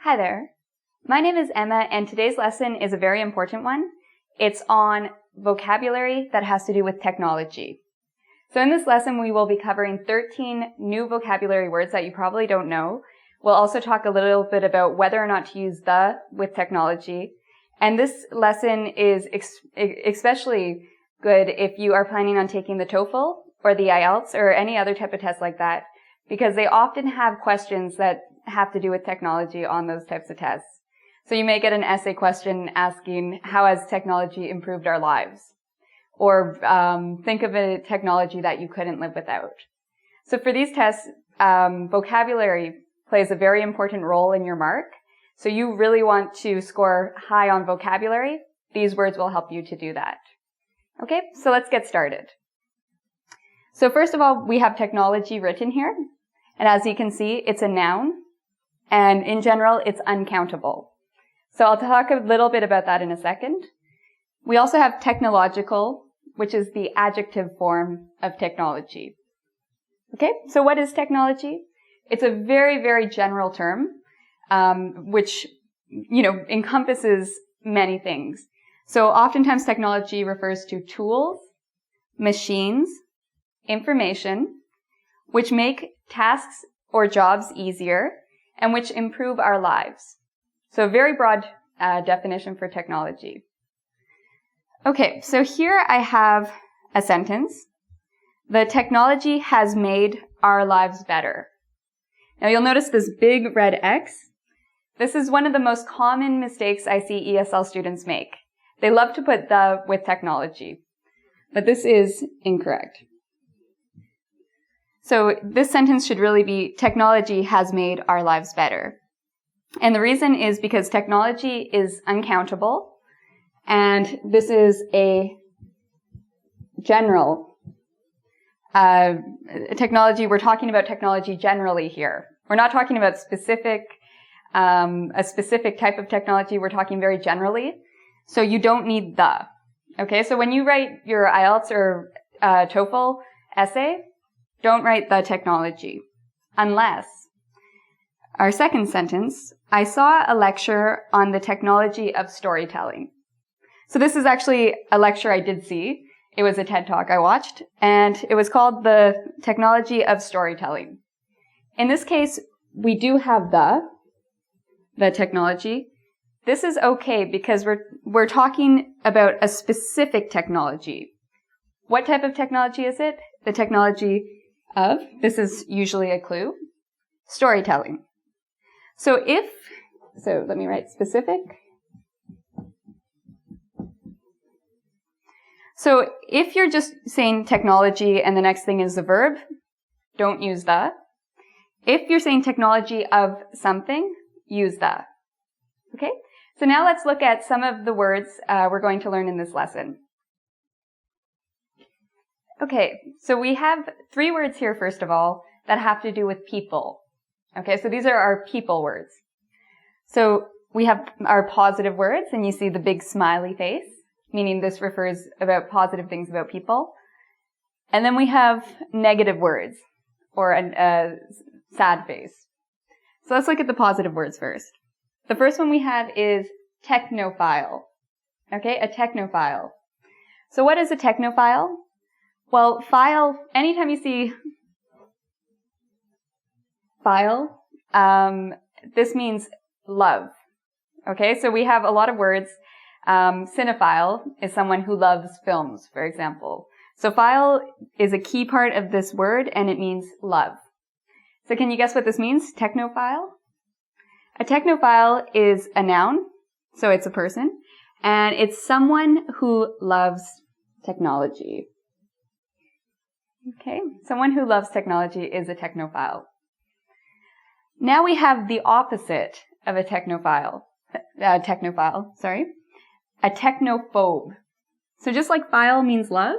Hi there. My name is Emma, and today's lesson is a very important one. It's on vocabulary that has to do with technology. So in this lesson, we will be covering 13 new vocabulary words that you probably don't know. We'll also talk a little bit about whether or not to use the with technology. And this lesson is especially good if you are planning on taking the TOEFL or the IELTS or any other type of test like that, because they often have questions that have to do with technology on those types of tests. So you may get an essay question asking, how has technology improved our lives? Or think of a technology that you couldn't live without. So for these tests, vocabulary plays a very important role in your mark. So you really want to score high on vocabulary. These words will help you to do that. Okay, so let's get started. So first of all, we have technology written here. And as you can see, it's a noun. And in general, it's uncountable. So I'll talk a little bit about that in a second. We also have technological, which is the adjective form of technology. Okay, so what is technology? It's a very, very general term, which, encompasses many things. So oftentimes technology refers to tools, machines, information, which make tasks or jobs easier and which improve our lives. So a very broad definition for technology. Okay, so here I have a sentence. The technology has made our lives better. Now you'll notice this big red X. This is one of the most common mistakes I see ESL students make. They love to put the with technology, but this is incorrect. So this sentence should really be, technology has made our lives better. And the reason is because technology is uncountable, and this is a general technology. We're talking about technology generally here. We're not talking about a specific type of technology. We're talking very generally. So you don't need the. Okay, so when you write your IELTS or TOEFL essay, don't write the technology, unless our second sentence, I saw a lecture on the technology of storytelling. So this is actually a lecture I did see. It was a TED Talk I watched, and it was called The Technology of Storytelling. In this case, we do have the technology. This is okay because we're talking about a specific technology. What type of technology is it? The technology of, this is usually a clue, storytelling. So let me write specific. So if you're just saying technology and the next thing is the verb, don't use the. If you're saying technology of something, use the. Okay? So now let's look at some of the words we're going to learn in this lesson. Okay, so we have 3 words here, first of all, that have to do with people. Okay, so these are our people words. So we have our positive words, and you see the big smiley face, meaning this refers about positive things about people. And then we have negative words, or a sad face. So let's look at the positive words first. The first one we have is technophile. Okay, a technophile. So what is a technophile? Well, file, anytime you see file, this means love. Okay, so we have a lot of words. Cinephile is someone who loves films, for example. So file is a key part of this word, and it means love. So can you guess what this means? Technophile? A technophile is a noun, so it's a person, and it's someone who loves technology. Okay, someone who loves technology is a technophile. Now we have the opposite of a technophile, a technophobe. So just like phile means love,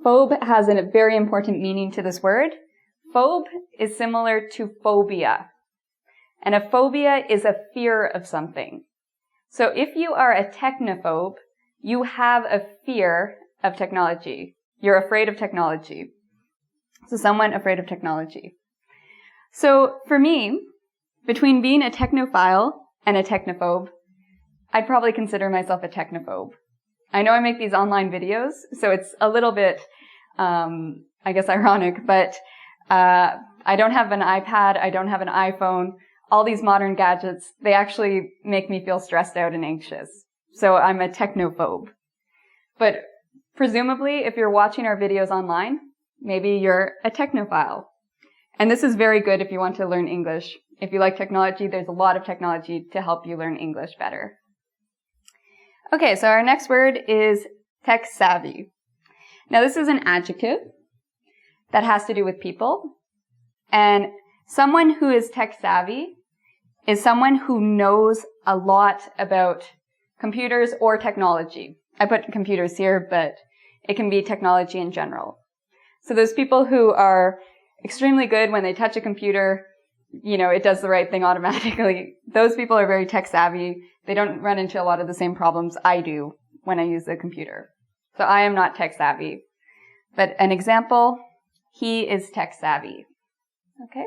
phobe has a very important meaning to this word. Phobe is similar to phobia, and a phobia is a fear of something. So if you are a technophobe, you have a fear of technology. You're afraid of technology. So someone afraid of technology. So for me, between being a technophile and a technophobe, I'd probably consider myself a technophobe. I know I make these online videos, so it's a little bit, I guess, ironic, but I don't have an iPad, I don't have an iPhone. All these modern gadgets, they actually make me feel stressed out and anxious. So I'm a technophobe. But presumably, if you're watching our videos online, maybe you're a technophile. And this is very good if you want to learn English. If you like technology, there's a lot of technology to help you learn English better. Okay, so our next word is tech savvy. Now this is an adjective that has to do with people. And someone who is tech savvy is someone who knows a lot about computers or technology. I put computers here, but it can be technology in general. So those people who are extremely good when they touch a computer, it does the right thing automatically. Those people are very tech savvy. They don't run into a lot of the same problems I do when I use the computer. So I am not tech savvy. But an example, he is tech savvy. Okay?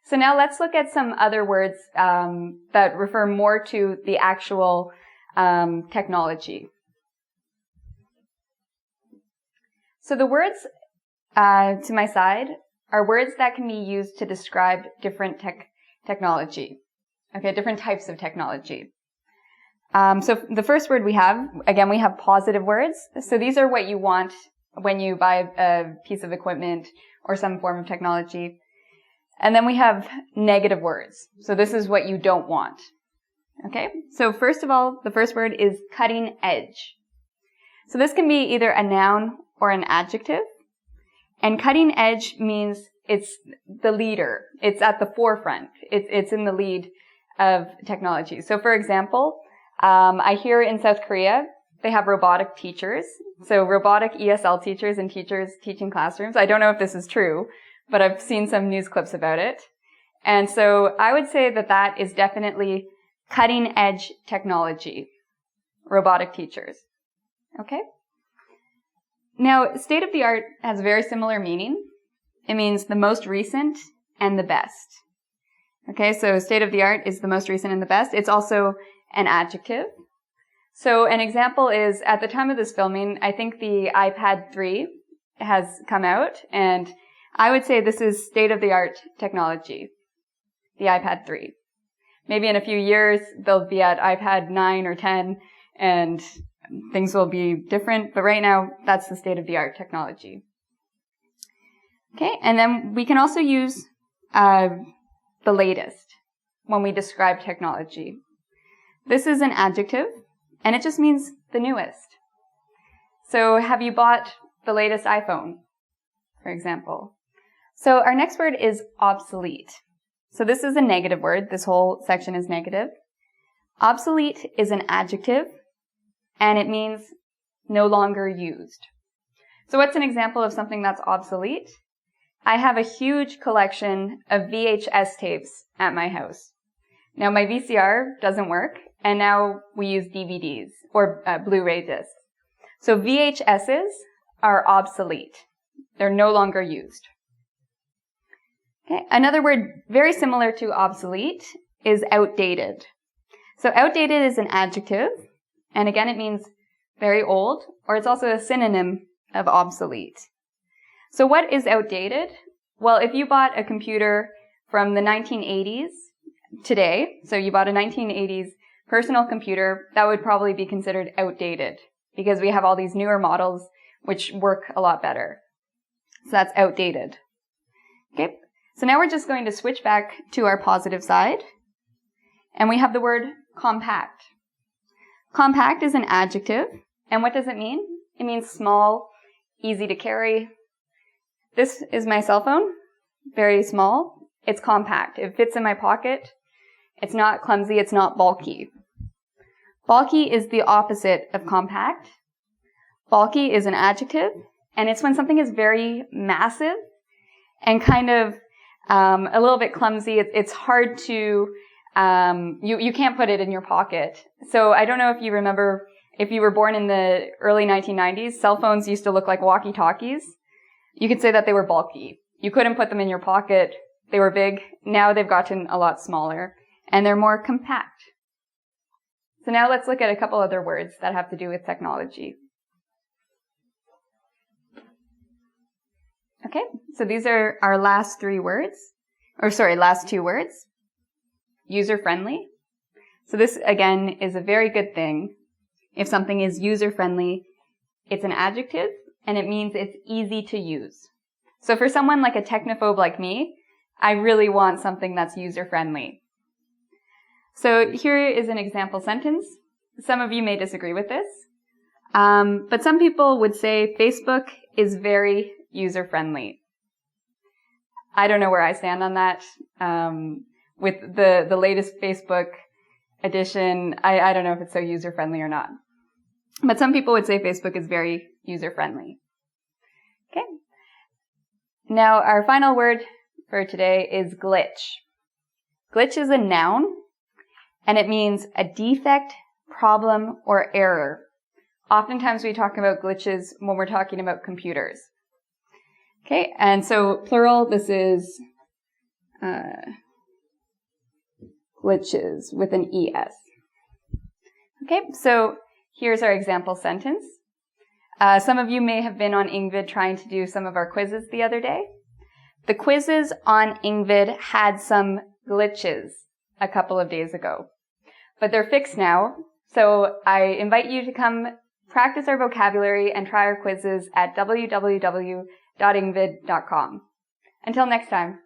So now let's look at some other words that refer more to the actual technology. So the words to my side are words that can be used to describe different technology. Okay, different types of technology. So the first word we have positive words. So these are what you want when you buy a piece of equipment or some form of technology. And then we have negative words. So this is what you don't want. Okay? So first of all, the first word is cutting edge. So this can be either a noun or an adjective. And cutting edge means it's the leader. It's at the forefront. It's in the lead of technology. So for example, I hear in South Korea, they have robotic teachers. So robotic ESL teachers and teachers teaching classrooms. I don't know if this is true, but I've seen some news clips about it. And so I would say that that is definitely cutting edge technology. Robotic teachers. Okay? Now, state of the art has a very similar meaning. It means the most recent and the best. Okay, so state of the art is the most recent and the best. It's also an adjective. So an example is, at the time of this filming, I think the iPad 3 has come out, and I would say this is state-of-the-art technology, the iPad 3. Maybe in a few years, they'll be at iPad 9 or 10, and things will be different, but right now, that's the state-of-the-art technology. Okay, and then we can also use the latest when we describe technology. This is an adjective, and it just means the newest. So have you bought the latest iPhone, for example? So our next word is obsolete. So this is a negative word. This whole section is negative. Obsolete is an adjective, and it means no longer used. So what's an example of something that's obsolete? I have a huge collection of VHS tapes at my house. Now my VCR doesn't work, and now we use DVDs or Blu-ray discs. So VHSs are obsolete. They're no longer used. Okay. Another word very similar to obsolete is outdated. So outdated is an adjective, and again it means very old, or it's also a synonym of obsolete. So what is outdated? Well, if you bought a computer from the 1980s today, so you bought a 1980s personal computer, that would probably be considered outdated because we have all these newer models which work a lot better. So that's outdated. Okay, so now we're just going to switch back to our positive side, and we have the word compact. Compact is an adjective, and what does it mean? It means small, easy to carry. This is my cell phone, very small. It's compact. It fits in my pocket. It's not clumsy. It's not bulky. Bulky is the opposite of compact. Bulky is an adjective, and it's when something is very massive and kind of a little bit clumsy. It's hard to, you can't put it in your pocket. So I don't know if you remember, if you were born in the early 1990s, cell phones used to look like walkie-talkies. You could say that they were bulky. You couldn't put them in your pocket. They were big. Now they've gotten a lot smaller, and they're more compact. So now let's look at a couple other words that have to do with technology. Okay, so these are our last two words. User-friendly. So this, again, is a very good thing. If something is user-friendly, it's an adjective, and it means it's easy to use. So for someone like a technophobe like me, I really want something that's user-friendly. So here is an example sentence. Some of you may disagree with this, but some people would say Facebook is very user-friendly. I don't know where I stand on that. With the latest Facebook edition, I don't know if it's so user-friendly or not. But some people would say Facebook is very user-friendly. Okay. Now, our final word for today is glitch. Glitch is a noun, and it means a defect, problem, or error. Oftentimes we talk about glitches when we're talking about computers. Okay, and so plural, this is glitches with an ES. Okay, so here's our example sentence. Some of you may have been on engVid trying to do some of our quizzes the other day. The quizzes on engVid had some glitches a couple of days ago, but they're fixed now. So I invite you to come practice our vocabulary and try our quizzes at www.engvid.com. Until next time.